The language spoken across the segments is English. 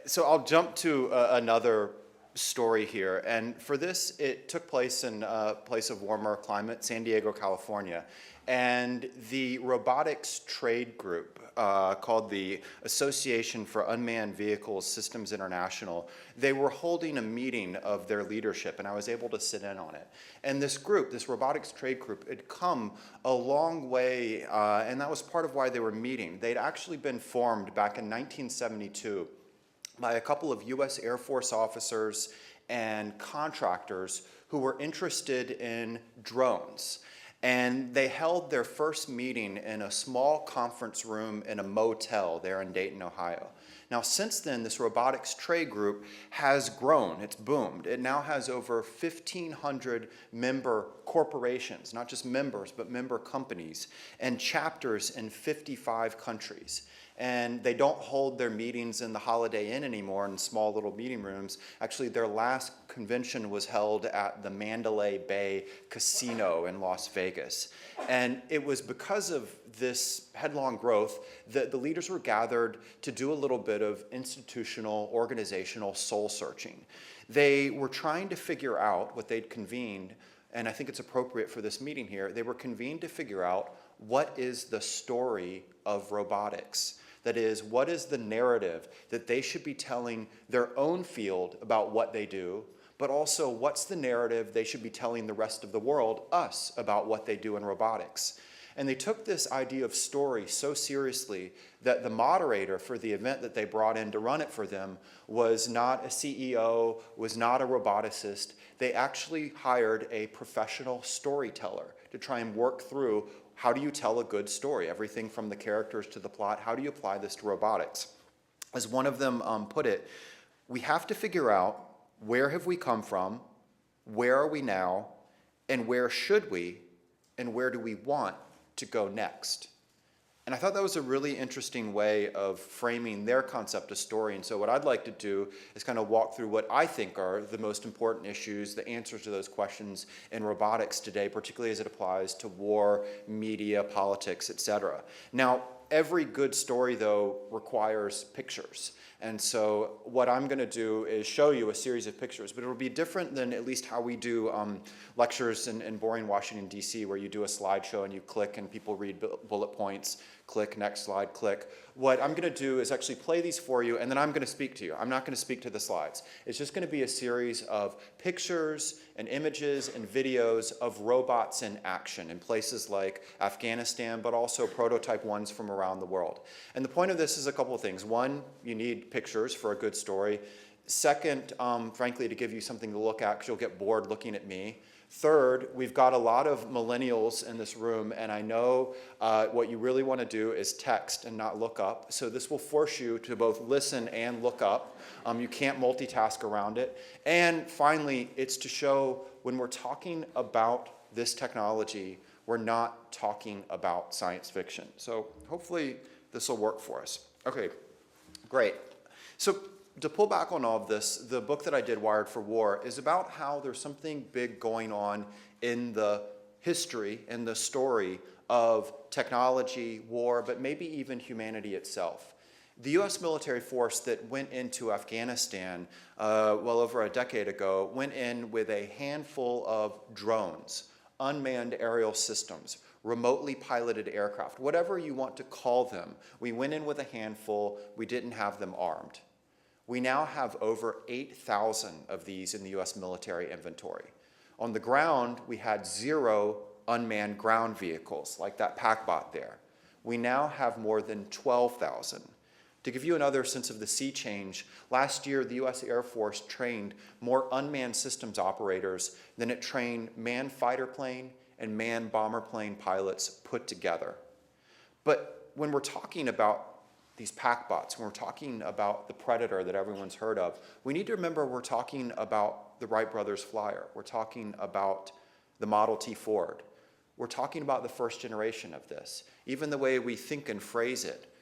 So I'll jump to another story here. And for this, it took place in a place of warmer climate, San Diego, California. And the robotics trade group called the Association for Unmanned Vehicles Systems International, they were holding a meeting of their leadership, and I was able to sit in on it. And this group, this robotics trade group, had come a long way, and that was part of why they were meeting. They'd actually been formed back in 1972 by a couple of U.S. Air Force officers and contractors who were interested in drones. And they held their first meeting in a small conference room in a motel there in Dayton, Ohio. Now, since then, this robotics trade group has grown. It's boomed. It now has over 1,500 member corporations, not just members, but member companies, and chapters in 55 countries. And they don't hold their meetings in the Holiday Inn anymore in small little meeting rooms. Actually, their last convention was held at the Mandalay Bay Casino in Las Vegas. And it was because of this headlong growth that the leaders were gathered to do a little bit of institutional, organizational soul searching. They were trying to figure out what they'd convened, and I think it's appropriate for this meeting here. They were convened to figure out what is the story of robotics. That is, what is the narrative that they should be telling their own field about what they do, but also what's the narrative they should be telling the rest of the world, us, about what they do in robotics. And they took this idea of story so seriously that the moderator for the event that they brought in to run it for them was not a CEO, was not a roboticist. They actually hired a professional storyteller to try and work through how do you tell a good story, everything from the characters to the plot. How do you apply this to robotics? As one of them put it, we have to figure out where have we come from, where are we now, and where should we, and where do we want to go next? And I thought that was a really interesting way of framing their concept of story. And so what I'd like to do is kind of walk through what I think are the most important issues, the answers to those questions in robotics today, particularly as it applies to war, media, politics, etc. Now, every good story, though, requires pictures. And so what I'm going to do is show you a series of pictures, but it'll be different than at least how we do lectures in boring Washington, D.C., where you do a slideshow and you click and people read bullet points, click, next slide, click. What I'm going to do is actually play these for you, and then I'm going to speak to you. I'm not going to speak to the slides. It's just going to be a series of pictures and images and videos of robots in action in places like Afghanistan, but also prototype ones from around the world. And the point of this is a couple of things. One, you need pictures for a good story. Second, frankly, to give you something to look at because you'll get bored looking at me. Third, we've got a lot of millennials in this room, and I know what you really want to do is text and not look up. So this will force you to both listen and look up. You can't multitask around it. And finally, it's to show when we're talking about this technology, we're not talking about science fiction. So hopefully this will work for us. Okay, great. So to pull back on all of this, the book that I did, Wired for War, is about how there's something big going on in the history and the story of technology, war, but maybe even humanity itself. The U.S. military force that went into Afghanistan well over a decade ago went in with a handful of drones, unmanned aerial systems, remotely piloted aircraft, whatever you want to call them. We went in with a handful. We didn't have them armed. We now have over 8,000 of these in the U.S. military inventory. On the ground, we had 0 unmanned ground vehicles, like that PackBot there. We now have more than 12,000. To give you another sense of the sea change, last year the U.S. Air Force trained more unmanned systems operators than it trained manned fighter plane and manned bomber plane pilots put together. But when we're talking about these PackBots, when we're talking about the Predator that everyone's heard of, we need to remember we're talking about the Wright brothers flyer. We're talking about the Model T Ford. We're talking about the first generation of this. Even the way we think and phrase it,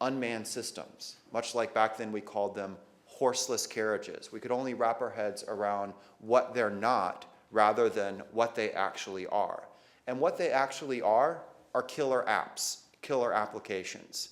unmanned systems, much like back then we called them horseless carriages. We could only wrap our heads around what they're not rather than what they actually are. And what they actually are killer apps, killer applications.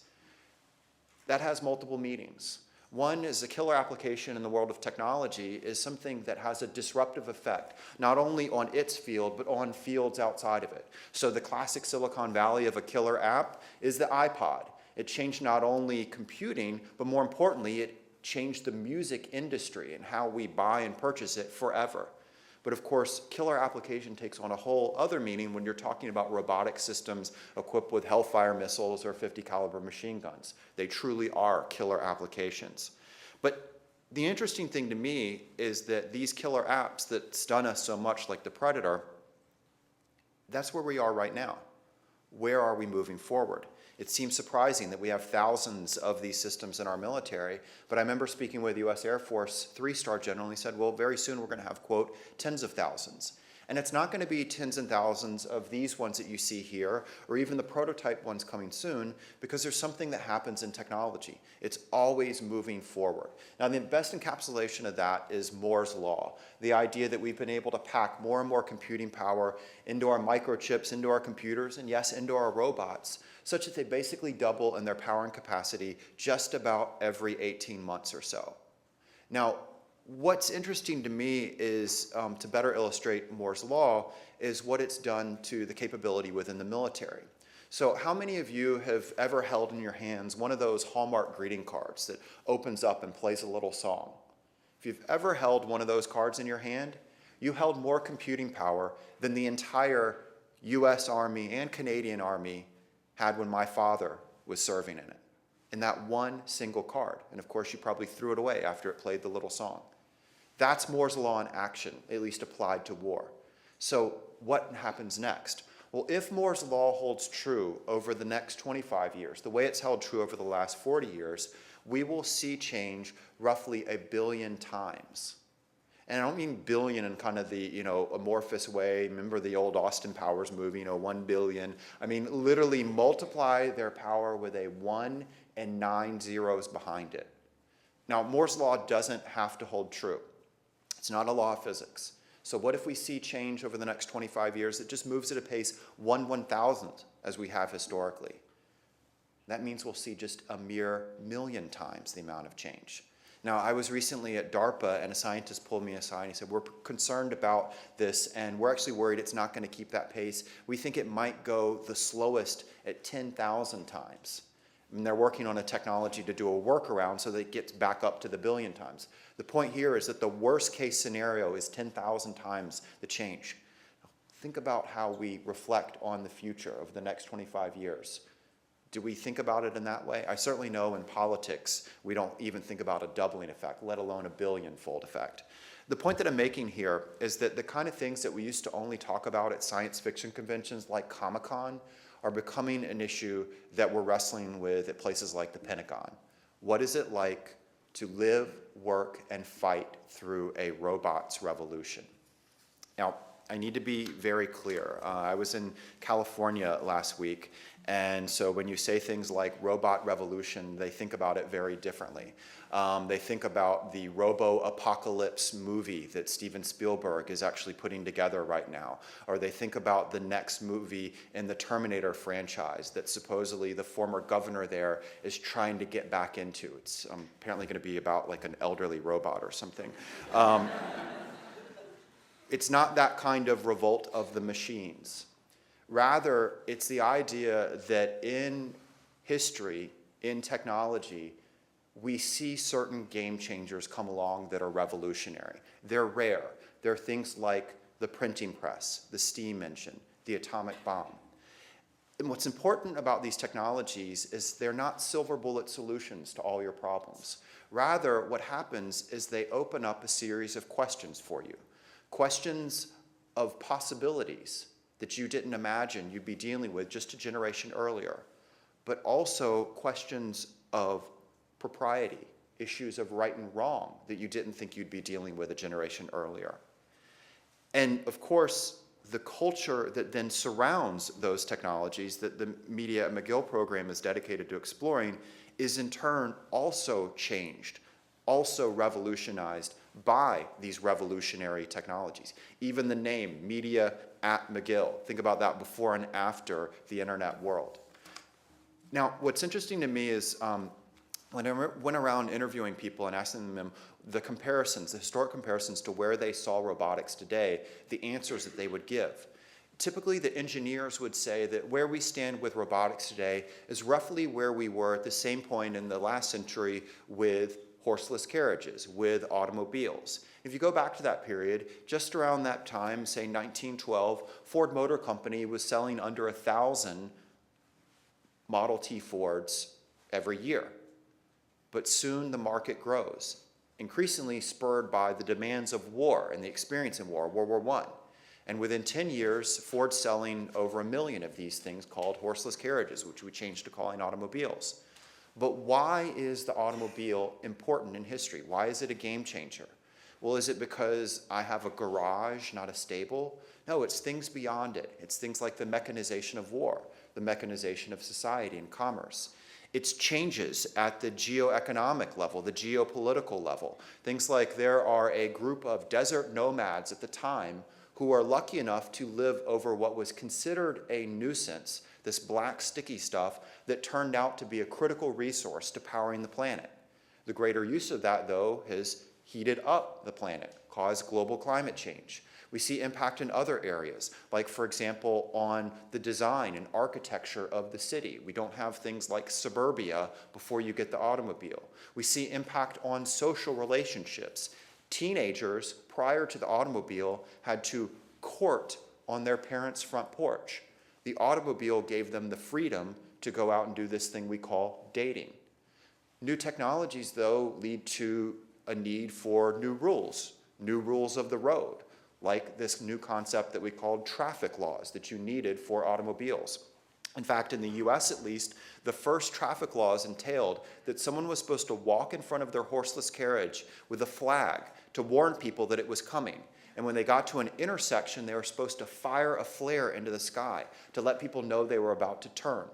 That has multiple meanings. One is a killer application in the world of technology is something that has a disruptive effect, not only on its field, but on fields outside of it. So the classic Silicon Valley of a killer app is the iPod. It changed not only computing, but more importantly, it changed the music industry and how we buy and purchase it forever. But of course, killer application takes on a whole other meaning when you're talking about robotic systems equipped with Hellfire missiles or 50 caliber machine guns. They truly are killer applications. But the interesting thing to me is that these killer apps that stun us so much, like the Predator, that's where we are right now. Where are we moving forward? It seems surprising that we have thousands of these systems in our military, but I remember speaking with U.S. Air Force three-star general, and he said, well, very soon we're going to have, quote, tens of thousands. And it's not going to be tens and thousands of these ones that you see here, or even the prototype ones coming soon, because there's something that happens in technology. It's always moving forward. Now, the best encapsulation of that is Moore's Law, the idea that we've been able to pack more and more computing power into our microchips, into our computers, and yes, into our robots, such that they basically double in their power and capacity just about every 18 months or so. Now, what's interesting to me is, to better illustrate Moore's Law, is what it's done to the capability within the military. So how many of you have ever held in your hands one of those Hallmark greeting cards that opens up and plays a little song? If you've ever held one of those cards in your hand, you held more computing power than the entire US Army and Canadian Army had when my father was serving in it, in that one single card. And of course, you probably threw it away after it played the little song. That's Moore's Law in action, at least applied to war. So what happens next? Well, if Moore's Law holds true over the next 25 years, the way it's held true over the last 40 years, we will see change roughly 1 billion times. And I don't mean billion in kind of the, amorphous way. Remember the old Austin Powers movie, 1 billion. I mean, literally multiply their power with a 1 and 9 zeros behind it. Now, Moore's Law doesn't have to hold true. It's not a law of physics. So what if we see change over the next 25 years that just moves at a pace 1/1000th, as we have historically? That means we'll see just a mere million times the amount of change. Now, I was recently at DARPA, and a scientist pulled me aside, and he said, we're concerned about this, and we're actually worried it's not going to keep that pace. We think it might go the slowest at 10,000 times. And they're working on a technology to do a workaround so that it gets back up to the billion times. The point here is that the worst case scenario is 10,000 times the change. Think about how we reflect on the future over the next 25 years. Do we think about it in that way? I certainly know in politics we don't even think about a doubling effect, let alone a billion-fold effect. The point that I'm making here is that the kind of things that we used to only talk about at science fiction conventions like Comic-Con are becoming an issue that we're wrestling with at places like the Pentagon. What is it like to live, work, and fight through a robot's revolution? Now, I need to be very clear. I was in California last week, and so when you say things like robot revolution, they think about it very differently. They think about the robo-apocalypse movie that Steven Spielberg is actually putting together right now, or they think about the next movie in the Terminator franchise that supposedly the former governor there is trying to get back into. It's apparently going to be about like an elderly robot or something. It's not that kind of revolt of the machines. Rather, it's the idea that in history, in technology, we see certain game changers come along that are revolutionary. They're rare. They're things like the printing press, the steam engine, the atomic bomb. And what's important about these technologies is they're not silver bullet solutions to all your problems. Rather, what happens is they open up a series of questions for you. Questions of possibilities that you didn't imagine you'd be dealing with just a generation earlier, but also questions of propriety, issues of right and wrong that you didn't think you'd be dealing with a generation earlier. And of course, the culture that then surrounds those technologies that the Media at McGill program is dedicated to exploring is in turn also changed, also revolutionized by these revolutionary technologies. Even the name, Media at McGill, think about that before and after the internet world. Now, what's interesting to me is When I went around interviewing people and asking them the comparisons, the historic comparisons to where they saw robotics today, the answers that they would give. Typically, the engineers would say that where we stand with robotics today is roughly where we were at the same point in the last century with horseless carriages, with automobiles. If you go back to that period, just around that time, say 1912, Ford Motor Company was selling under 1,000 Model T Fords every year. But soon the market grows, increasingly spurred by the demands of war and the experience in war, World War I. And within 10 years, Ford's selling over 1 million of these things called horseless carriages, which we changed to calling automobiles. But why is the automobile important in history? Why is it a game changer? Well, is it because I have a garage, not a stable? No, it's things beyond it. It's things like the mechanization of war, the mechanization of society and commerce. It's changes at the geoeconomic level, the geopolitical level. Things like there are a group of desert nomads at the time who are lucky enough to live over what was considered a nuisance, this black sticky stuff that turned out to be a critical resource to powering the planet. The greater use of that, though, has heated up the planet, caused global climate change. We see impact in other areas, like, for example, on the design and architecture of the city. We don't have things like suburbia before you get the automobile. We see impact on social relationships. Teenagers, prior to the automobile, had to court on their parents' front porch. The automobile gave them the freedom to go out and do this thing we call dating. New technologies, though, lead to a need for new rules of the road, like this new concept that we called traffic laws that you needed for automobiles. In fact, in the US at least, the first traffic laws entailed that someone was supposed to walk in front of their horseless carriage with a flag to warn people that it was coming. And when they got to an intersection, they were supposed to fire a flare into the sky to let people know they were about to turn.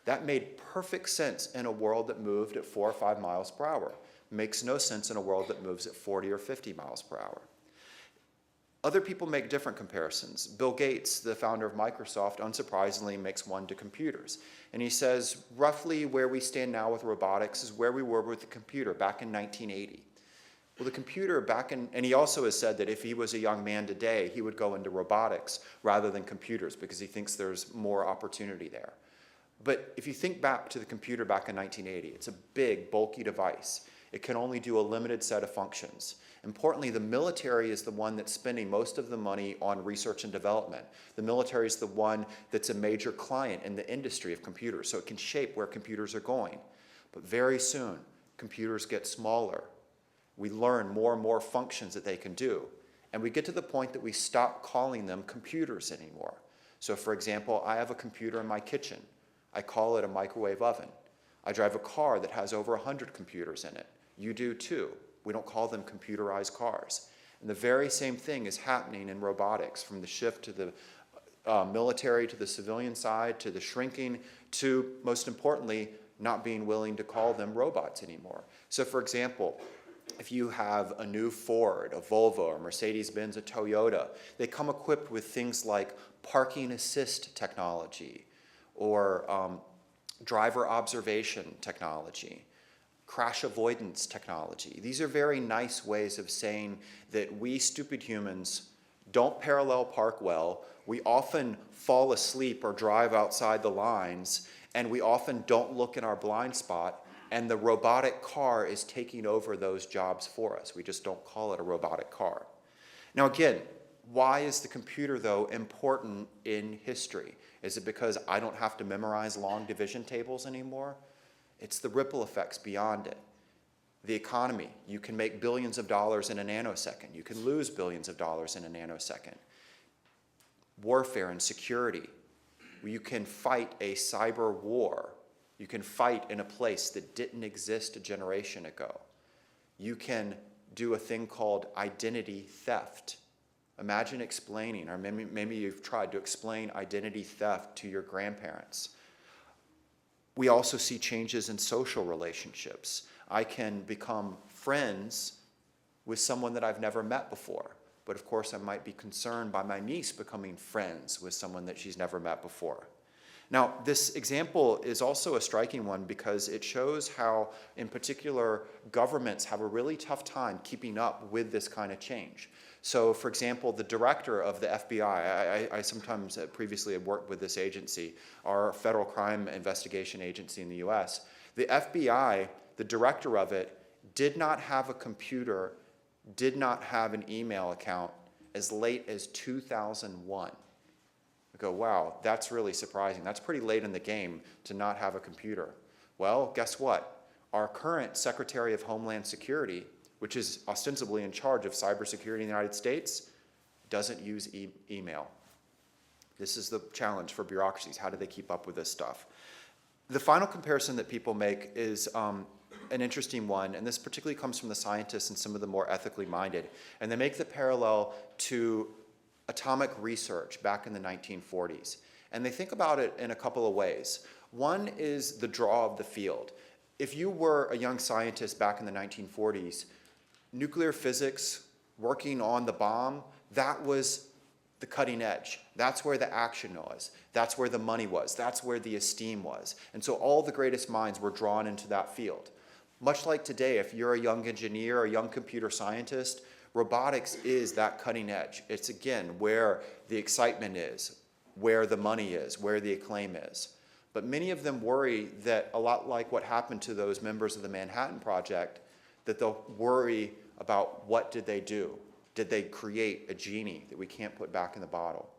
That made perfect sense in a world that moved at 4 or 5 miles per hour. Makes no sense in a world that moves at 40 or 50 miles per hour. Other people make different comparisons. Bill Gates, the founder of Microsoft, unsurprisingly makes one to computers. And he says, roughly where we stand now with robotics is where we were with the computer back in 1980. Well, the computer and he also has said that if he was a young man today, he would go into robotics rather than computers because he thinks there's more opportunity there. But if you think back to the computer back in 1980, it's a big, bulky device. It can only do a limited set of functions. Importantly, the military is the one that's spending most of the money on research and development. The military is the one that's a major client in the industry of computers, so it can shape where computers are going. But very soon, computers get smaller. We learn more and more functions that they can do. And we get to the point that we stop calling them computers anymore. So for example, I have a computer in my kitchen. I call it a microwave oven. I drive a car that has over 100 computers in it. You do too. We don't call them computerized cars. And the very same thing is happening in robotics, from the shift to the military, to the civilian side, to the shrinking, to, most importantly, not being willing to call them robots anymore. So for example, if you have a new Ford, a Volvo, a Mercedes-Benz, a Toyota, they come equipped with things like parking assist technology or driver observation technology, crash avoidance technology. These are very nice ways of saying that we stupid humans don't parallel park well. We often fall asleep or drive outside the lines, and we often don't look in our blind spot, and the robotic car is taking over those jobs for us. We just don't call it a robotic car. Now again, why is the computer, though, important in history? Is it because I don't have to memorize long division tables anymore? It's the ripple effects beyond it. The economy, you can make billions of dollars in a nanosecond. You can lose billions of dollars in a nanosecond. Warfare and security, you can fight a cyber war. You can fight in a place that didn't exist a generation ago. You can do a thing called identity theft. Imagine explaining, or maybe you've tried to explain identity theft to your grandparents. We also see changes in social relationships. I can become friends with someone that I've never met before, but of course I might be concerned by my niece becoming friends with someone that she's never met before. Now, this example is also a striking one because it shows how, in particular, governments have a really tough time keeping up with this kind of change. So, for example, the director of the FBI, I sometimes previously had worked with this agency, our federal crime investigation agency in the US. The FBI, the director of it, did not have a computer, did not have an email account as late as 2001. Go, wow, that's really surprising. That's pretty late in the game to not have a computer. Well, guess what? Our current Secretary of Homeland Security, which is ostensibly in charge of cybersecurity in the United States, doesn't use email. This is the challenge for bureaucracies. How do they keep up with this stuff? The final comparison that people make is an interesting one, and this particularly comes from the scientists and some of the more ethically minded. And they make the parallel to atomic research back in the 1940s. And they think about it in a couple of ways. One is the draw of the field. If you were a young scientist back in the 1940s, nuclear physics, working on the bomb, that was the cutting edge. That's where the action was. That's where the money was. That's where the esteem was. And so all the greatest minds were drawn into that field. Much like today, if you're a young engineer or a young computer scientist, robotics is that cutting edge. It's, again, where the excitement is, where the money is, where the acclaim is. But many of them worry that, a lot like what happened to those members of the Manhattan Project, that they'll worry about what did they do? Did they create a genie that we can't put back in the bottle?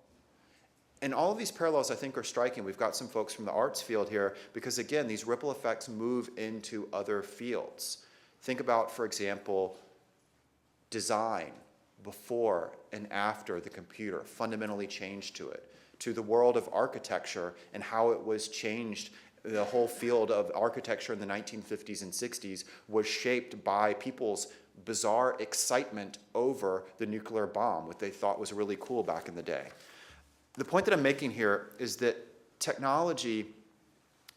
And all of these parallels, I think, are striking. We've got some folks from the arts field here because, again, these ripple effects move into other fields. Think about, for example, design before and after the computer fundamentally changed to the world of architecture and how it was changed. The whole field of architecture in the 1950s and 60s was shaped by people's bizarre excitement over the nuclear bomb, what they thought was really cool back in the day. The point that I'm making here is that technology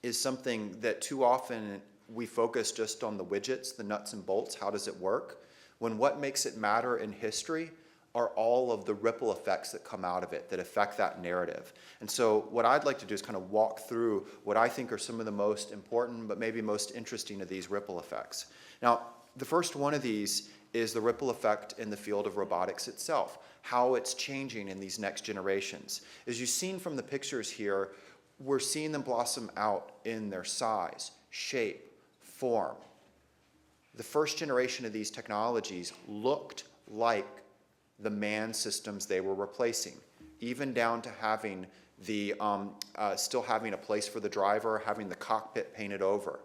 is something that too often we focus just on the widgets, the nuts and bolts, how does it work? When what makes it matter in history are all of the ripple effects that come out of it that affect that narrative. And so what I'd like to do is kind of walk through what I think are some of the most important but maybe most interesting of these ripple effects. Now, the first one of these is the ripple effect in the field of robotics itself, how it's changing in these next generations. As you've seen from the pictures here, we're seeing them blossom out in their size, shape, form. The first generation of these technologies looked like the manned systems they were replacing, even down to having the, still having a place for the driver, having the cockpit painted over.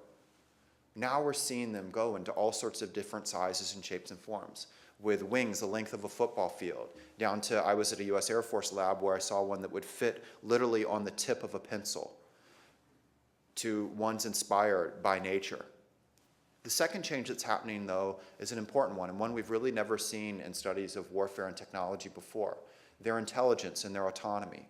Now we're seeing them go into all sorts of different sizes and shapes and forms, with wings the length of a football field, down to, I was at a US Air Force lab where I saw one that would fit literally on the tip of a pencil, to ones inspired by nature. The second change that's happening, though, is an important one, and one we've really never seen in studies of warfare and technology before: their intelligence and their autonomy.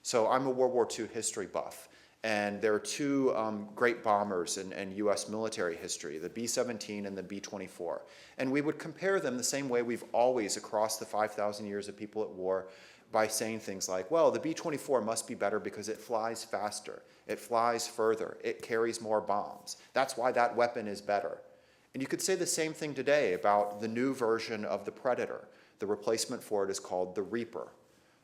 So I'm a World War II history buff, and there are two great bombers in US military history, the B-17 and the B-24. And we would compare them the same way we've always, across the 5,000 years of people at war, by saying things like, well, the B-24 must be better because it flies faster, it flies further, it carries more bombs. That's why that weapon is better. And you could say the same thing today about the new version of the Predator. The replacement for it is called the Reaper.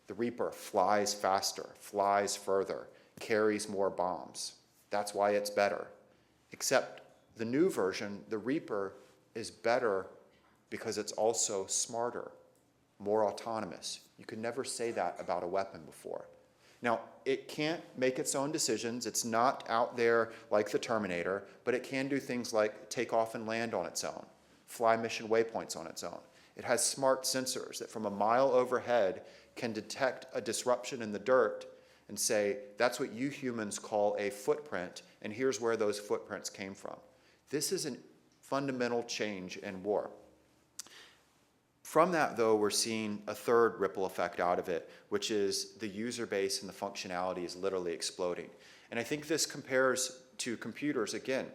The Reaper flies faster, flies further, carries more bombs. That's why it's better. Except the new version, the Reaper, is better because it's also smarter, more autonomous. You could never say that about a weapon before. Now, it can't make its own decisions. It's not out there like the Terminator, but it can do things like take off and land on its own, fly mission waypoints on its own. It has smart sensors that from a mile overhead can detect a disruption in the dirt and say, that's what you humans call a footprint, and here's where those footprints came from. This is a fundamental change in war. From that, though, we're seeing a third ripple effect out of it, which is the user base and the functionality is literally exploding. And I think this compares to computers, again,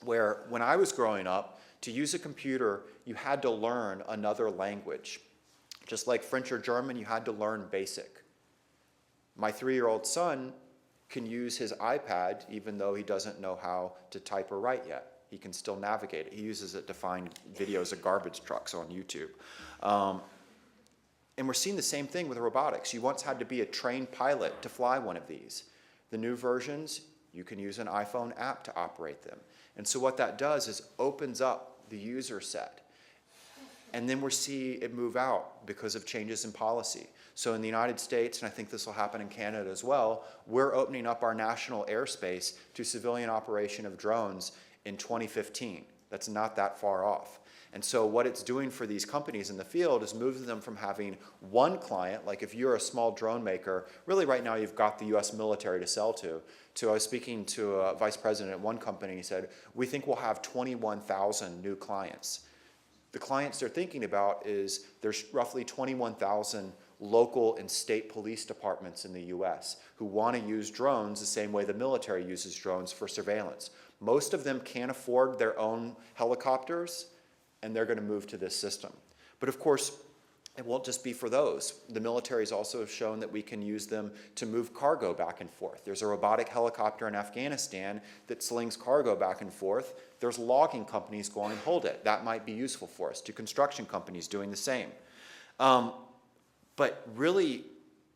where when I was growing up, to use a computer, you had to learn another language. Just like French or German, you had to learn BASIC. My 3-year-old son can use his iPad even though he doesn't know how to type or write yet. He can still navigate it. He uses it to find videos of garbage trucks on YouTube. And we're seeing the same thing with robotics. You once had to be a trained pilot to fly one of these. The new versions, you can use an iPhone app to operate them. And so what that does is opens up the user set. And then we see it move out because of changes in policy. So in the United States, and I think this will happen in Canada as well, we're opening up our national airspace to civilian operation of drones in 2015. That's not that far off. And so what it's doing for these companies in the field is moving them from having one client, like if you're a small drone maker, really right now you've got the US military to sell to I was speaking to a vice president at one company, he said, we think we'll have 21,000 new clients. The clients they're thinking about is there's roughly 21,000 local and state police departments in the US who want to use drones the same way the military uses drones for surveillance. Most of them can't afford their own helicopters, and they're going to move to this system. But of course, it won't just be for those. The military's also shown that we can use them to move cargo back and forth. There's a robotic helicopter in Afghanistan that slings cargo back and forth. There's logging companies going and hold it. That might be useful for us. To construction companies doing the same. But really,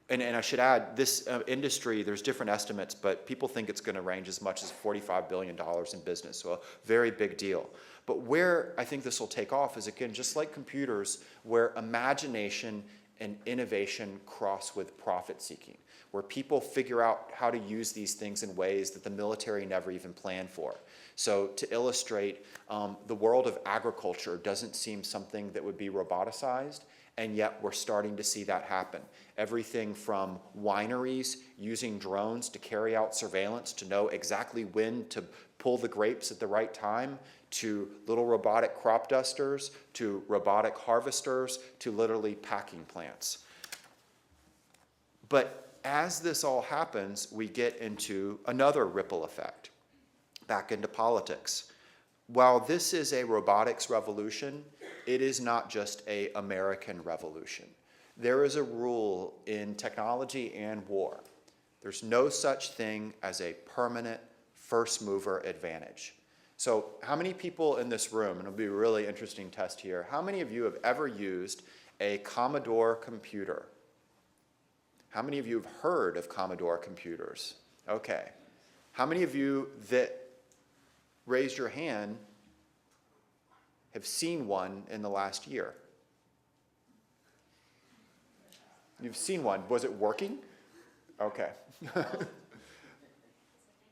and I should add, this industry, there's different estimates, but people think it's going to range as much as $45 billion in business, so a very big deal. But where I think this will take off is, again, just like computers, where imagination and innovation cross with profit seeking, where people figure out how to use these things in ways that the military never even planned for. So to illustrate, the world of agriculture doesn't seem something that would be roboticized, and yet we're starting to see that happen. Everything from wineries using drones to carry out surveillance to know exactly when to pull the grapes at the right time, to little robotic crop dusters, to robotic harvesters, to literally packing plants. But as this all happens, we get into another ripple effect, back into politics. While this is a robotics revolution, it is not just an American revolution. There is a rule in technology and war. There's no such thing as a permanent first mover advantage. So how many people in this room, and it'll be a really interesting test here, how many of you have ever used a Commodore computer? How many of you have heard of Commodore computers? Okay. How many of you that raised your hand have seen one in the last year? You've seen one. Was it working? Okay.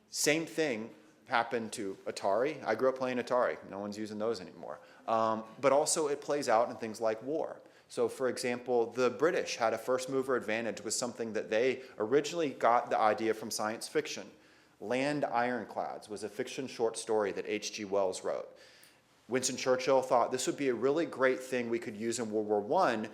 Same thing happened to Atari. I grew up playing Atari. No one's using those anymore. But also it plays out in things like war. So for example, the British had a first mover advantage with something that they originally got the idea from science fiction. Land Ironclads was a fiction short story that H.G. Wells wrote. Winston Churchill thought this would be a really great thing we could use in World War I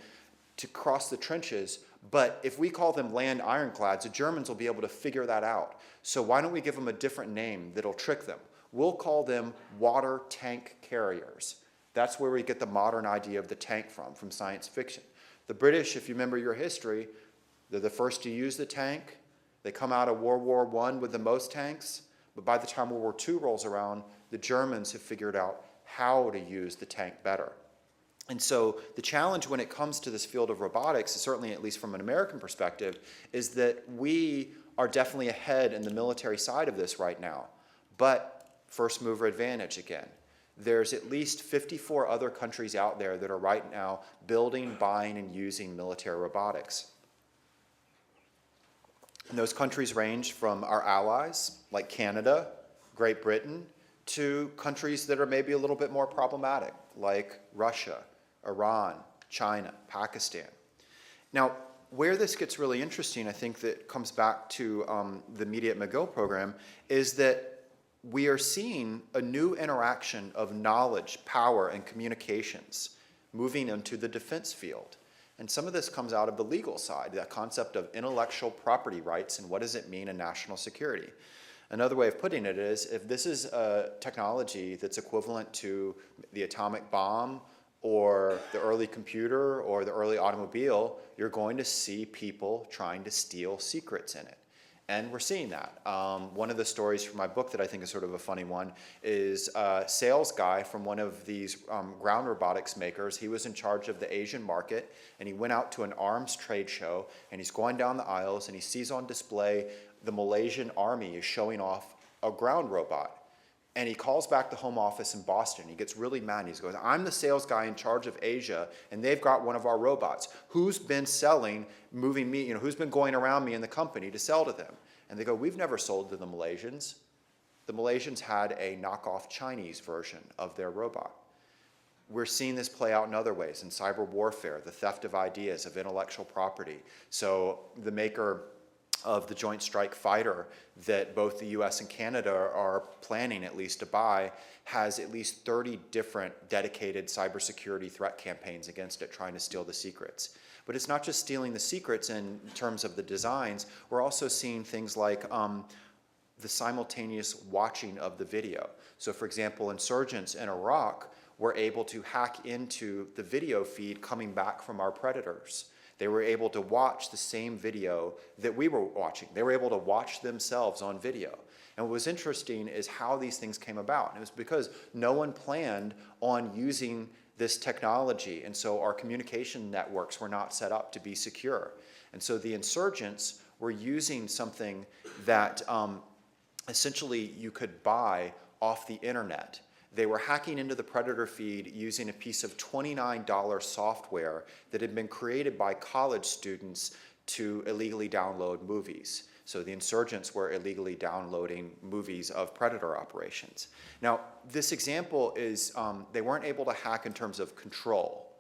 to cross the trenches, but if we call them land ironclads, the Germans will be able to figure that out. So why don't we give them a different name that'll trick them? We'll call them water tank carriers. That's where we get the modern idea of the tank from science fiction. The British, if you remember your history, they're the first to use the tank. They come out of World War I with the most tanks, but by the time World War II rolls around, the Germans have figured out how to use the tank better. And so the challenge when it comes to this field of robotics, certainly at least from an American perspective, is that we are definitely ahead in the military side of this right now. But first mover advantage again. There's at least 54 other countries out there that are right now building, buying, and using military robotics. And those countries range from our allies, like Canada, Great Britain, to countries that are maybe a little bit more problematic, like Russia, Iran, China, Pakistan. Now, where this gets really interesting, I think that comes back to the Media at McGill program, is that we are seeing a new interaction of knowledge, power, and communications moving into the defense field. And some of this comes out of the legal side, that concept of intellectual property rights and what does it mean in national security. Another way of putting it is, if this is a technology that's equivalent to the atomic bomb or the early computer or the early automobile, you're going to see people trying to steal secrets in it. And we're seeing that. One of the stories from my book that I think is sort of a funny one is a sales guy from one of these ground robotics makers. He was in charge of the Asian market, and he went out to an arms trade show, and he's going down the aisles, and he sees on display the Malaysian army is showing off a ground robot. And he calls back the home office in Boston. He gets really mad. He goes, I'm the sales guy in charge of Asia, and they've got one of our robots. Who's been selling, moving me, who's been going around me in the company to sell to them? And they go, we've never sold to the Malaysians. The Malaysians had a knockoff Chinese version of their robot. We're seeing this play out in other ways, in cyber warfare, the theft of ideas, of intellectual property. So the maker of the Joint Strike Fighter that both the US and Canada are planning at least to buy has at least 30 different dedicated cybersecurity threat campaigns against it, trying to steal the secrets. But it's not just stealing the secrets in terms of the designs. We're also seeing things like the simultaneous watching of the video. So for example, insurgents in Iraq were able to hack into the video feed coming back from our predators. They were able to watch the same video that we were watching. They were able to watch themselves on video. And what was interesting is how these things came about. And it was because no one planned on using this technology, and so our communication networks were not set up to be secure. And so the insurgents were using something that essentially you could buy off the internet. They were hacking into the Predator feed using a piece of $29 software that had been created by college students to illegally download movies. So the insurgents were illegally downloading movies of Predator operations. Now, this example is, they weren't able to hack in terms of control.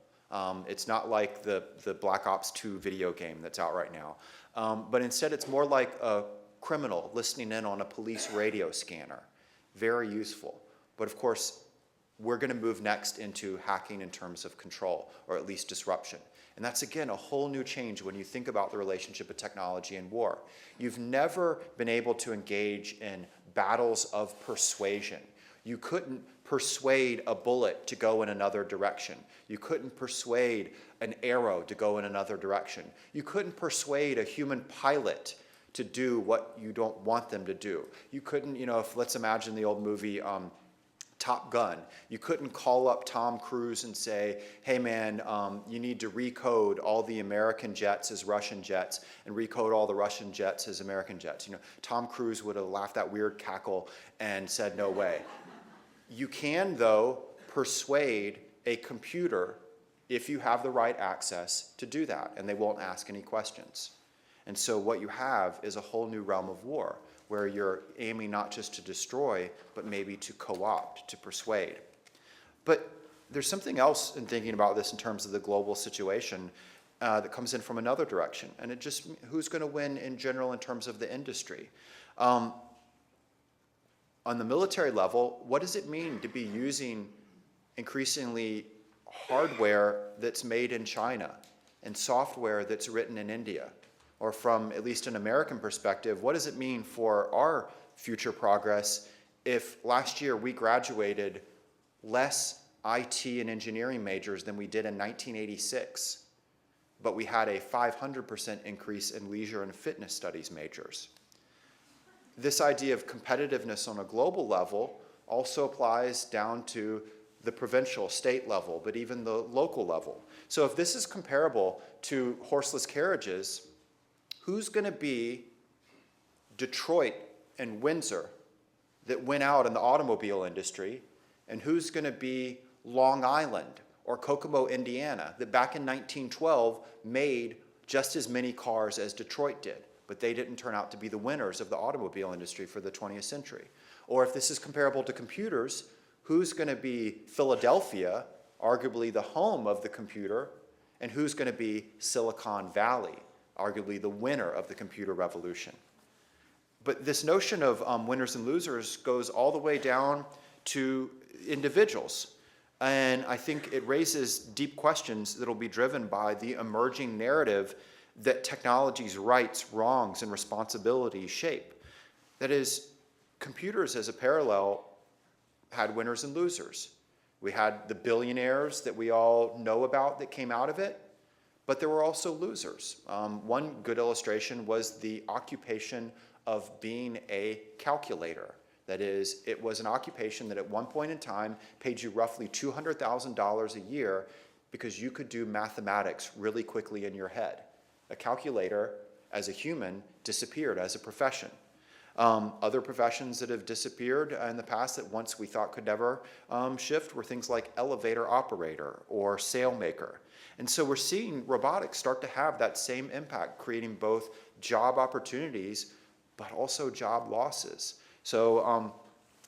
It's not like the Black Ops 2 video game that's out right now. But instead, it's more like a criminal listening in on a police radio scanner. Very useful. But of course, we're going to move next into hacking in terms of control, or at least disruption. And that's, again, a whole new change when you think about the relationship of technology and war. You've never been able to engage in battles of persuasion. You couldn't persuade a bullet to go in another direction. You couldn't persuade an arrow to go in another direction. You couldn't persuade a human pilot to do what you don't want them to do. You couldn't, let's imagine the old movie Top Gun. You couldn't call up Tom Cruise and say, hey man, you need to recode all the American jets as Russian jets and recode all the Russian jets as American jets. Tom Cruise would have laughed that weird cackle and said, no way. You can, though, persuade a computer, if you have the right access, to do that, and they won't ask any questions. And so what you have is a whole new realm of war, where you're aiming not just to destroy, but maybe to co-opt, to persuade. But there's something else in thinking about this in terms of the global situation that comes in from another direction, and it just, who's going to win in general in terms of the industry? On the military level, what does it mean to be using increasingly hardware that's made in China and software that's written in India? Or from at least an American perspective, what does it mean for our future progress if last year we graduated less IT and engineering majors than we did in 1986, but we had a 500% increase in leisure and fitness studies majors? This idea of competitiveness on a global level also applies down to the provincial, state level, but even the local level. So if this is comparable to horseless carriages, who's going to be Detroit and Windsor that went out in the automobile industry, and who's going to be Long Island or Kokomo, Indiana, that back in 1912 made just as many cars as Detroit did, but they didn't turn out to be the winners of the automobile industry for the 20th century? Or if this is comparable to computers, who's going to be Philadelphia, arguably the home of the computer, and who's going to be Silicon Valley, arguably the winner of the computer revolution? But this notion of winners and losers goes all the way down to individuals. And I think it raises deep questions that will be driven by the emerging narrative that technology's rights, wrongs, and responsibilities shape. That is, computers as a parallel had winners and losers. We had the billionaires that we all know about that came out of it, but there were also losers. One good illustration was the occupation of being a calculator. That is, it was an occupation that at one point in time paid you roughly $200,000 a year because you could do mathematics really quickly in your head. A calculator, as a human, disappeared as a profession. Other professions that have disappeared in the past that once we thought could never shift were things like elevator operator or sailmaker. And so we're seeing robotics start to have that same impact, creating both job opportunities but also job losses. So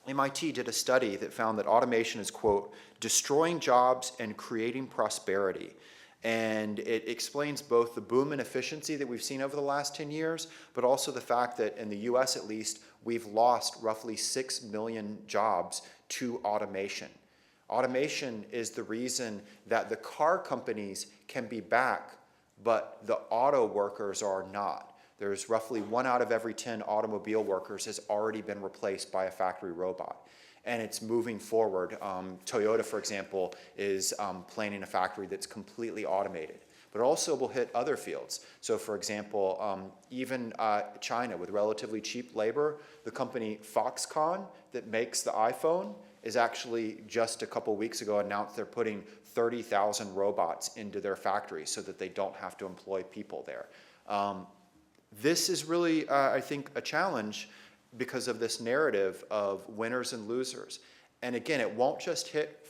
MIT did a study that found that automation is, quote, destroying jobs and creating prosperity. And it explains both the boom in efficiency that we've seen over the last 10 years, but also the fact that in the US at least, we've lost roughly 6 million jobs to automation. Automation is the reason that the car companies can be back, but the auto workers are not. There's roughly 1 out of every 10 automobile workers has already been replaced by a factory robot. And it's moving forward. Toyota, for example, is planning a factory that's completely automated. But it also will hit other fields. So for example, even China with relatively cheap labor, the company Foxconn that makes the iPhone is actually just a couple weeks ago announced they're putting 30,000 robots into their factory so that they don't have to employ people there. This is really, I think, a challenge because of this narrative of winners and losers. And again, it won't just hit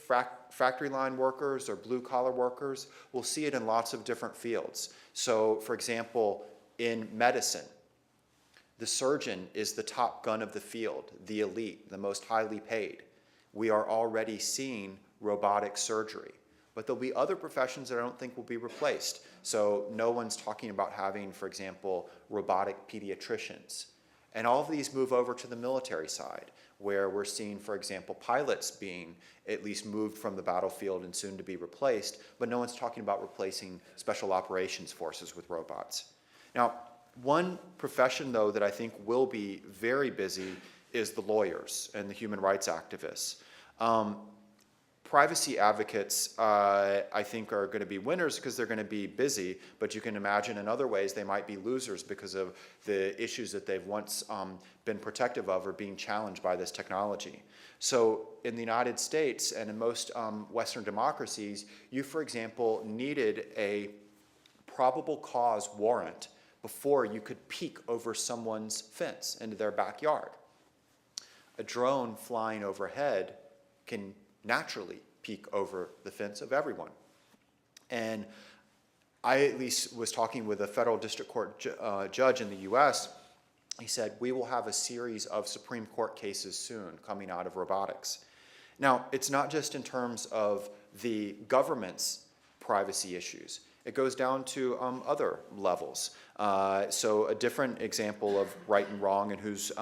factory line workers or blue collar workers. We'll see it in lots of different fields. So for example, in medicine, the surgeon is the top gun of the field, the elite, the most highly paid. We are already seeing robotic surgery. But there'll be other professions that I don't think will be replaced. So no one's talking about having, for example, robotic pediatricians. And all of these move over to the military side, where we're seeing, for example, pilots being at least moved from the battlefield and soon to be replaced, but no one's talking about replacing special operations forces with robots. Now, one profession, though, that I think will be very busy is the lawyers and the human rights activists. Privacy advocates, I think, are going to be winners because they're going to be busy, but you can imagine in other ways they might be losers because of the issues that they've once been protective of or being challenged by this technology. So in the United States and in most Western democracies, you, for example, needed a probable cause warrant before you could peek over someone's fence into their backyard. A drone flying overhead can naturally peek over the fence of everyone. And I at least was talking with a federal district court judge in the US. He said, we will have a series of Supreme Court cases soon coming out of robotics. Now, it's not just in terms of the government's privacy issues. It goes down to other levels. So a different example of right and wrong and who's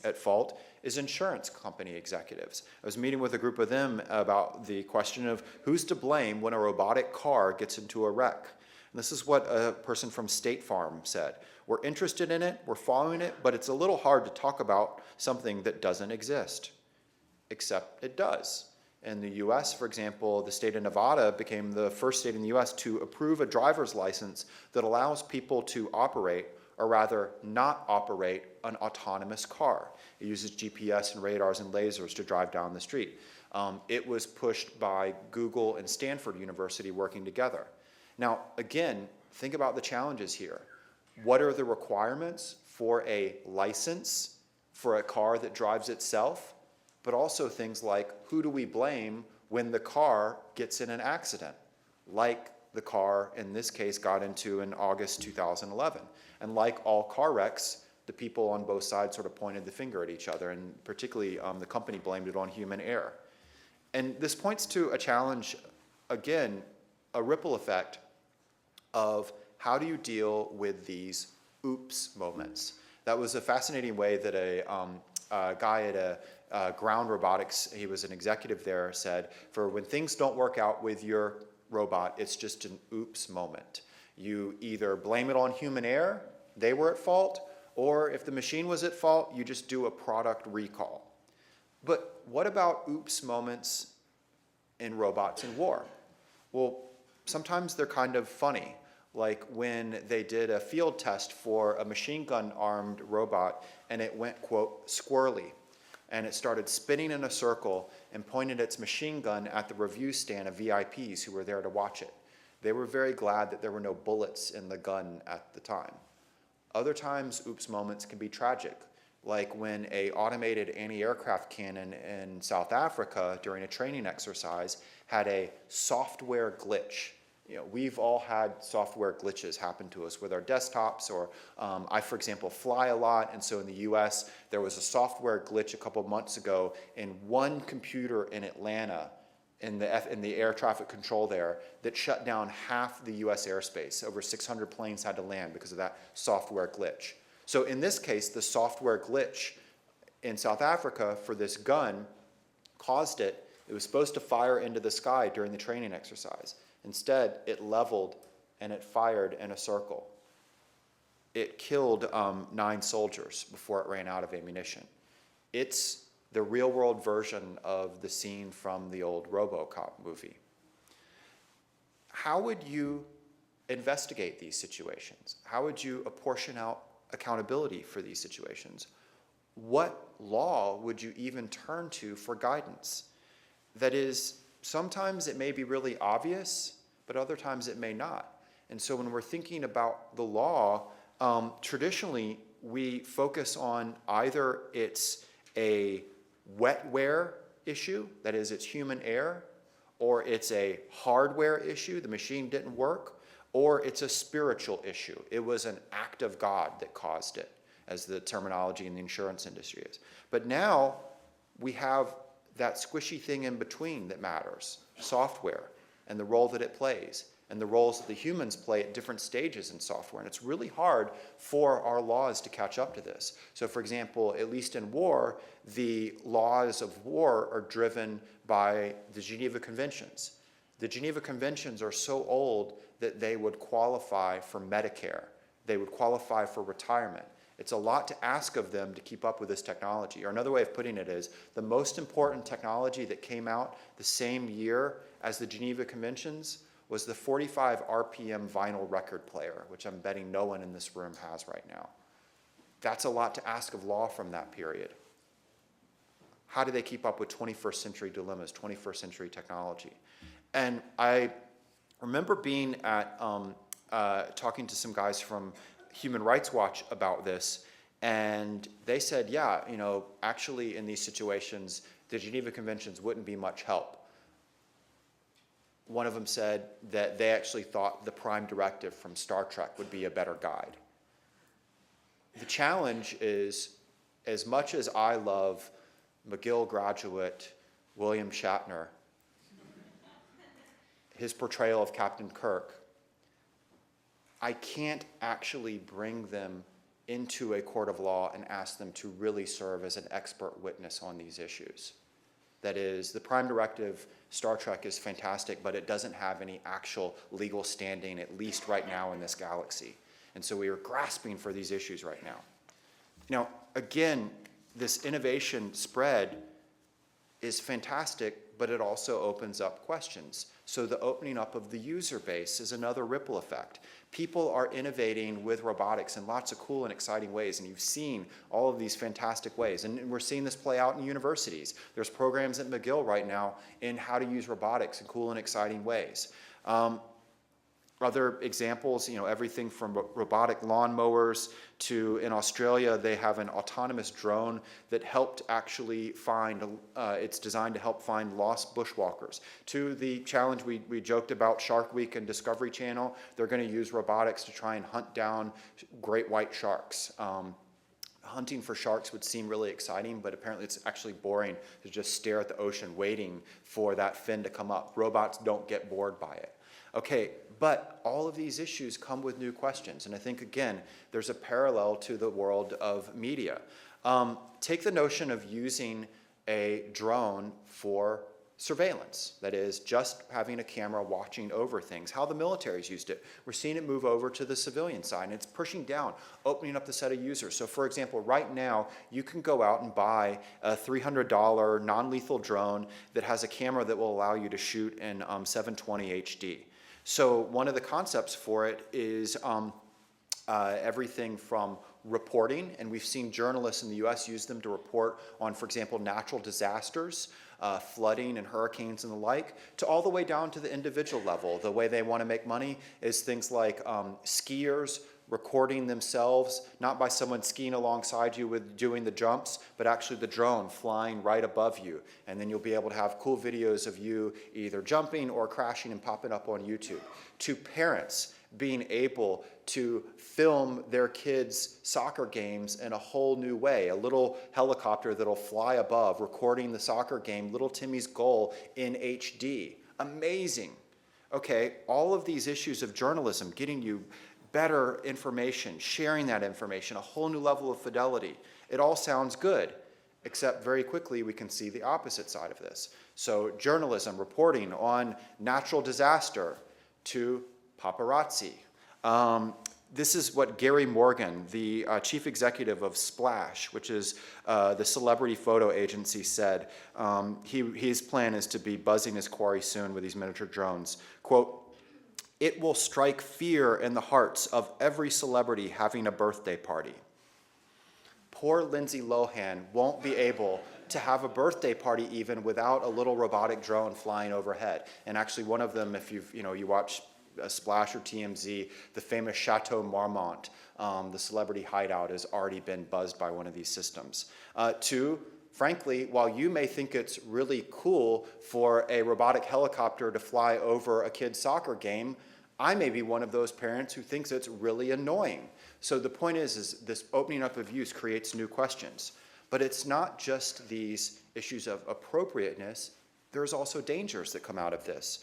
at fault is insurance company executives. I was meeting with a group of them about the question of who's to blame when a robotic car gets into a wreck. And this is what a person from State Farm said. We're interested in it, we're following it, but it's a little hard to talk about something that doesn't exist, except it does. In the US, for example, the state of Nevada became the first state in the US to approve a driver's license that allows people to operate, or rather not operate, an autonomous car. It uses GPS and radars and lasers to drive down the street. It was pushed by Google and Stanford University working together. Now, again, think about the challenges here. What are the requirements for a license for a car that drives itself? But also things like, who do we blame when the car gets in an accident? Like the car, in this case, got into in August 2011. And like all car wrecks, the people on both sides sort of pointed the finger at each other, and particularly the company blamed it on human error. And this points to a challenge, again, a ripple effect of how do you deal with these oops moments. That was a fascinating way that a guy at a ground robotics, he was an executive there, said, for when things don't work out with your robot, it's just an oops moment. You either blame it on human error, they were at fault, or if the machine was at fault, you just do a product recall. But what about oops moments in robots in war? Well, sometimes they're kind of funny. like when they did a field test for a machine gun armed robot and it went, quote, squirrely. And it started spinning in a circle and pointed its machine gun at the review stand of VIPs who were there to watch it. They were very glad that there were no bullets in the gun at the time. Other times, oops moments can be tragic, like when an automated anti-aircraft cannon in South Africa during a training exercise had a software glitch. You know, we've all had software glitches happen to us with our desktops, or I, for example, fly a lot, and so in the US, there was a software glitch a couple of months ago in one computer in Atlanta, in the air traffic control there, that shut down half the US airspace. Over 600 planes had to land because of that software glitch. So in this case, the software glitch in South Africa for this gun caused it. It was supposed to fire into the sky during the training exercise. Instead, it leveled and it fired in a circle. It killed 9 soldiers before it ran out of ammunition. It's the real-world version of the scene from the old RoboCop movie. How would you investigate these situations? How would you apportion out accountability for these situations? What law would you even turn to for guidance? That is, sometimes it may be really obvious, but other times it may not. And so when we're thinking about the law, traditionally we focus on either it's a wetware issue, that is, it's human error, or it's a hardware issue, the machine didn't work, or it's a spiritual issue. It was an act of God that caused it, as the terminology in the insurance industry is. But now we have that squishy thing in between that matters, software, and the role that it plays, and the roles that the humans play at different stages in software. And it's really hard for our laws to catch up to this. So for example, at least in war, the laws of war are driven by the Geneva Conventions. The Geneva Conventions are so old that they would qualify for Medicare. They would qualify for retirement. It's a lot to ask of them to keep up with this technology. Or another way of putting it is, the most important technology that came out the same year as the Geneva Conventions was the 45 RPM vinyl record player, which I'm betting no one in this room has right now. That's a lot to ask of law from that period. How do they keep up with 21st century dilemmas, 21st century technology? And I remember being at, talking to some guys from Human Rights Watch about this, and they said, yeah, you know, actually in these situations, the Geneva Conventions wouldn't be much help. One of them said that they actually thought the Prime Directive from Star Trek would be a better guide. The challenge is, as much as I love McGill graduate William Shatner, his portrayal of Captain Kirk, I can't actually bring them into a court of law and ask them to really serve as an expert witness on these issues. That is, the Prime Directive, Star Trek is fantastic, but it doesn't have any actual legal standing, at least right now in this galaxy. And so we are grasping for these issues right now. Now, again, this innovation spread is fantastic, but it also opens up questions. So the opening up of the user base is another ripple effect. People are innovating with robotics in lots of cool and exciting ways, and you've seen all of these fantastic ways. And we're seeing this play out in universities. There's programs at McGill right now in how to use robotics in cool and exciting ways. Other examples, you know, everything from robotic lawnmowers to, in Australia, they have an autonomous drone that helped actually find, it's designed to help find lost bushwalkers. To the challenge we joked about Shark Week and Discovery Channel, they're going to use robotics to try and hunt down great white sharks. Hunting for sharks would seem really exciting, but apparently it's actually boring to just stare at the ocean waiting for that fin to come up. Robots don't get bored by it. Okay, but all of these issues come with new questions, and I think, again, there's a parallel to the world of media. Take the notion of using a drone for surveillance, that is, just having a camera watching over things, how the military's used it. We're seeing it move over to the civilian side, and it's pushing down, opening up the set of users. So for example, right now, you can go out and buy a $300 non-lethal drone that has a camera that will allow you to shoot in 720 HD. So one of the concepts for it is everything from reporting, and we've seen journalists in the US use them to report on, for example, natural disasters, flooding and hurricanes and the like, to all the way down to the individual level. The way they want to make money is things like skiers recording themselves, not by someone skiing alongside you with doing the jumps, but actually the drone flying right above you. And then you'll be able to have cool videos of you either jumping or crashing and popping up on YouTube. To parents being able to film their kids' soccer games in a whole new way. A little helicopter that'll fly above, recording the soccer game, little Timmy's goal in HD. Amazing. Okay, all of these issues of journalism, getting you better information, sharing that information, a whole new level of fidelity. It all sounds good, except very quickly we can see the opposite side of this. So journalism, reporting on natural disaster, to paparazzi. This is what Gary Morgan, the chief executive of Splash, which is the celebrity photo agency, said. His plan is to be buzzing his quarry soon with these miniature drones. Quote, "It will strike fear in the hearts of every celebrity having a birthday party." Poor Lindsay Lohan won't be able to have a birthday party even without a little robotic drone flying overhead. And actually one of them, if you watch Splash or TMZ, the famous Chateau Marmont, the celebrity hideout, has already been buzzed by one of these systems. Two, frankly, while you may think it's really cool for a robotic helicopter to fly over a kid's soccer game, I may be one of those parents who thinks it's really annoying. So the point is this opening up of use creates new questions. But it's not just these issues of appropriateness, there's also dangers that come out of this.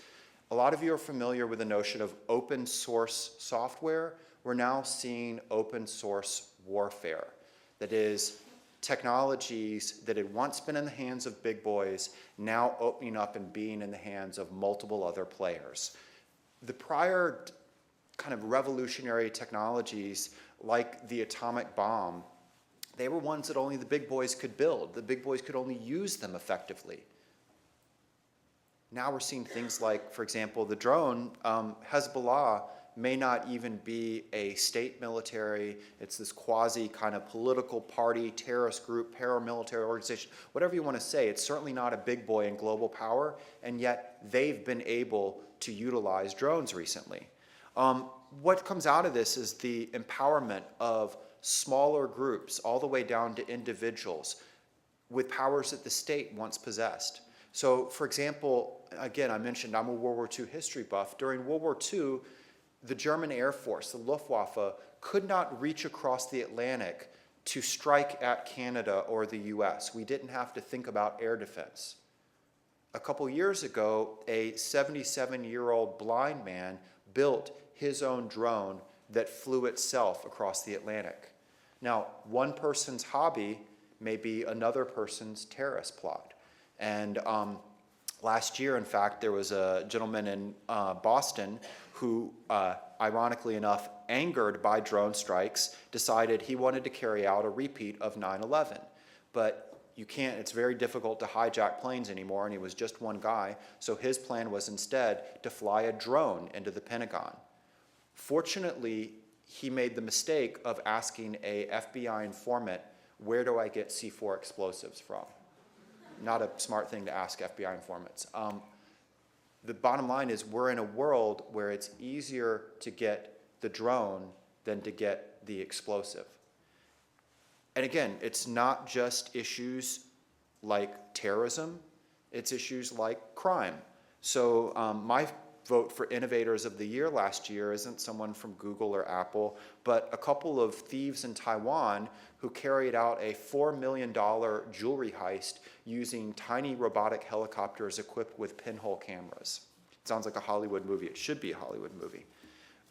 A lot of you are familiar with the notion of open source software. We're now seeing open source warfare. That is, technologies that had once been in the hands of big boys, now opening up and being in the hands of multiple other players. The prior kind of revolutionary technologies, like the atomic bomb, they were ones that only the big boys could build. The big boys could only use them effectively. Now we're seeing things like, for example, the drone. Hezbollah may not even be a state military. It's this quasi kind of political party, terrorist group, paramilitary organization, whatever you want to say. It's certainly not a big boy in global power, and yet they've been able to utilize drones recently. What comes out of this is the empowerment of smaller groups all the way down to individuals with powers that the state once possessed. So, for example, again, I mentioned I'm a World War II history buff. During World War II, the German Air Force, the Luftwaffe, could not reach across the Atlantic to strike at Canada or the US. We didn't have to think about air defense. A couple years ago, a 77-year-old blind man built his own drone that flew itself across the Atlantic. Now, one person's hobby may be another person's terrorist plot. And last year, in fact, there was a gentleman in Boston who, ironically enough, angered by drone strikes, decided he wanted to carry out a repeat of 9/11. But you can't, it's very difficult to hijack planes anymore, and he was just one guy, so his plan was instead to fly a drone into the Pentagon. Fortunately, he made the mistake of asking a FBI informant, "Where do I get C4 explosives from?" Not a smart thing to ask FBI informants. The bottom line is we're in a world where it's easier to get the drone than to get the explosive. And again, it's not just issues like terrorism, it's issues like crime. So my vote for Innovators of the Year last year isn't someone from Google or Apple, but a couple of thieves in Taiwan who carried out a $4 million jewelry heist using tiny robotic helicopters equipped with pinhole cameras. It sounds like a Hollywood movie. It should be a Hollywood movie.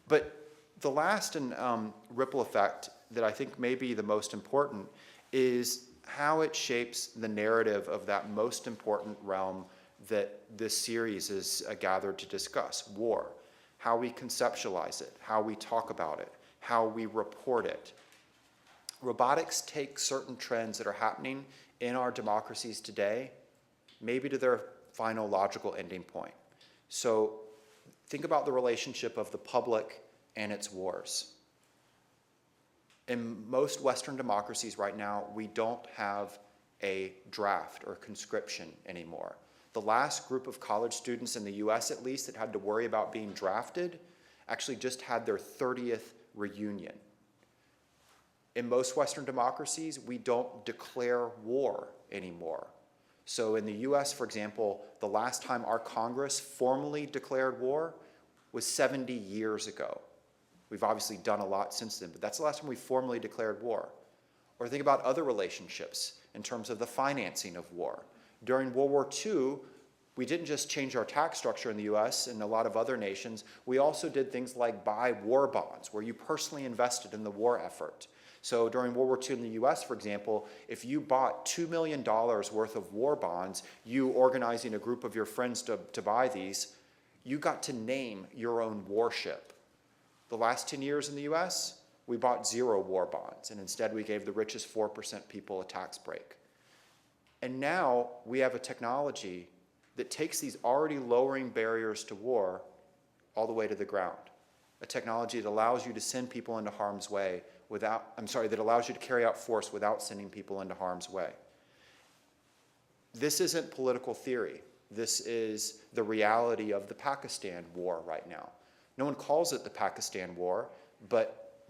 But the last ripple effect that I think may be the most important is how it shapes the narrative of that most important realm that this series is gathered to discuss, war, how we conceptualize it, how we talk about it, how we report it. Robotics take certain trends that are happening in our democracies today, maybe to their final logical ending point. So Think about the relationship of the public and its wars. In most Western democracies right now, we don't have a draft or conscription anymore. The last group of college students in the US, at least, that had to worry about being drafted actually just had their 30th reunion. In most Western democracies, we don't declare war anymore. So in the US, for example, the last time our Congress formally declared war was 70 years ago. We've obviously done a lot since then, but that's the last time we formally declared war. Or think about other relationships in terms of the financing of war. During World War II, we didn't just change our tax structure in the US and a lot of other nations, we also did things like buy war bonds, where you personally invested in the war effort. So during World War II in the US, for example, if you bought $2 million worth of war bonds, you organizing a group of your friends to buy these, you got to name your own warship. The last 10 years in the US, we bought 0 war bonds, and instead we gave the richest 4% people a tax break. And now we have a technology that takes these already lowering barriers to war all the way to the ground. A technology that allows you to send people into harm's way that allows you to carry out force without sending people into harm's way. This isn't political theory. This is the reality of the Pakistan war right now. No one calls it the Pakistan war,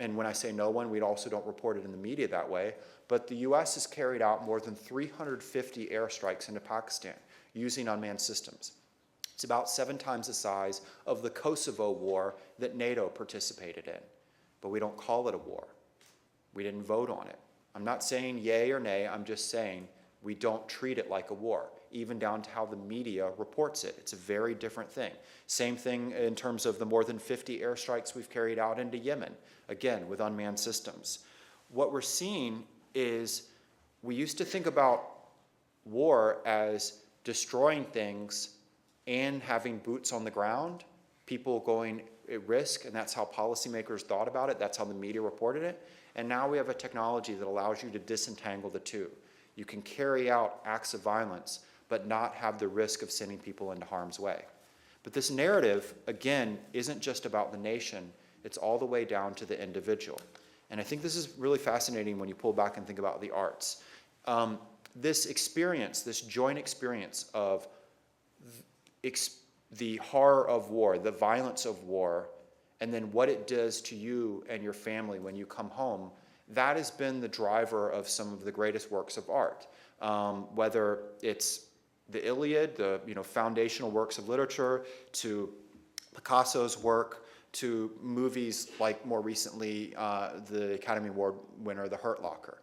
and when I say no one, we also don't report it in the media that way, but the US has carried out more than 350 airstrikes into Pakistan using unmanned systems. It's about 7 times the size of the Kosovo war that NATO participated in, but we don't call it a war. We didn't vote on it. I'm not saying yay or nay, I'm just saying we don't treat it like a war, even down to how the media reports it. It's a very different thing. Same thing in terms of the more than 50 airstrikes we've carried out into Yemen, again, with unmanned systems. What we're seeing is we used to think about war as destroying things and having boots on the ground, people going at risk, and that's how policymakers thought about it, that's how the media reported it. And now we have a technology that allows you to disentangle the two. You can carry out acts of violence, but not have the risk of sending people into harm's way. But this narrative, again, isn't just about the nation, it's all the way down to the individual. And I think this is really fascinating when you pull back and think about the arts. This experience, this joint experience of the horror of war, the violence of war, and then what it does to you and your family when you come home, that has been the driver of some of the greatest works of art. Whether it's the Iliad, the foundational works of literature, to Picasso's work, to movies like more recently the Academy Award winner, The Hurt Locker.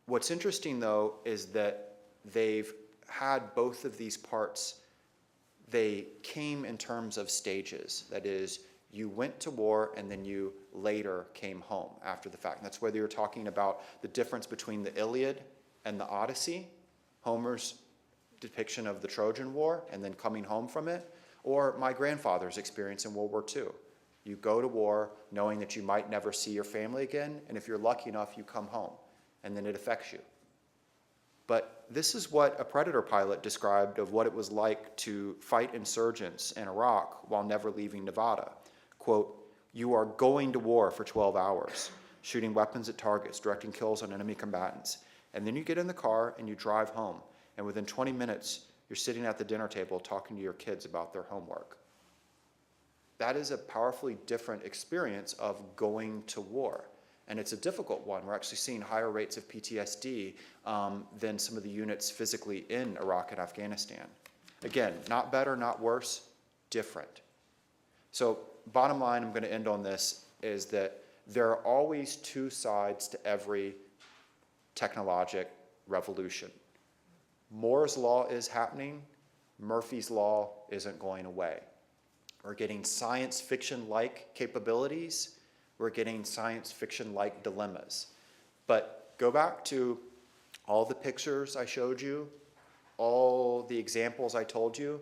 What's interesting though is that they've had both of these parts. They came in terms of stages. That is, you went to war and then you later came home after the fact. And that's whether you're talking about the difference between the Iliad and the Odyssey, Homer's depiction of the Trojan War and then coming home from it, or my grandfather's experience in World War II. You go to war knowing that you might never see your family again, and if you're lucky enough, you come home, and then it affects you. But this is what a Predator pilot described of what it was like to fight insurgents in Iraq while never leaving Nevada. Quote, "You are going to war for 12 hours, shooting weapons at targets, directing kills on enemy combatants. And then you get in the car and you drive home. And within 20 minutes, you're sitting at the dinner table talking to your kids about their homework." That is a powerfully different experience of going to war. And it's a difficult one. We're actually seeing higher rates of PTSD than some of the units physically in Iraq and Afghanistan. Again, not better, not worse, different. So bottom line, I'm going to end on this, is that there are always 2 sides to every technologic revolution. Moore's law is happening. Murphy's law isn't going away. We're getting science fiction-like capabilities. We're getting science fiction-like dilemmas. But go back to all the pictures I showed you, all the examples I told you.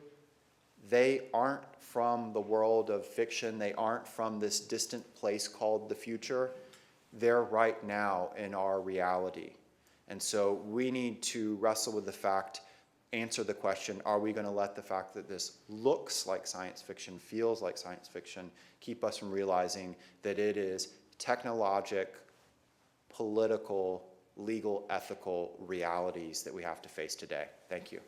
They aren't from the world of fiction. They aren't from this distant place called the future. They're right now in our reality. And so we need to wrestle with the fact answer the question, are we going to let the fact that this looks like science fiction, feels like science fiction, keep us from realizing that it is technologic, political, legal, ethical realities that we have to face today? Thank you.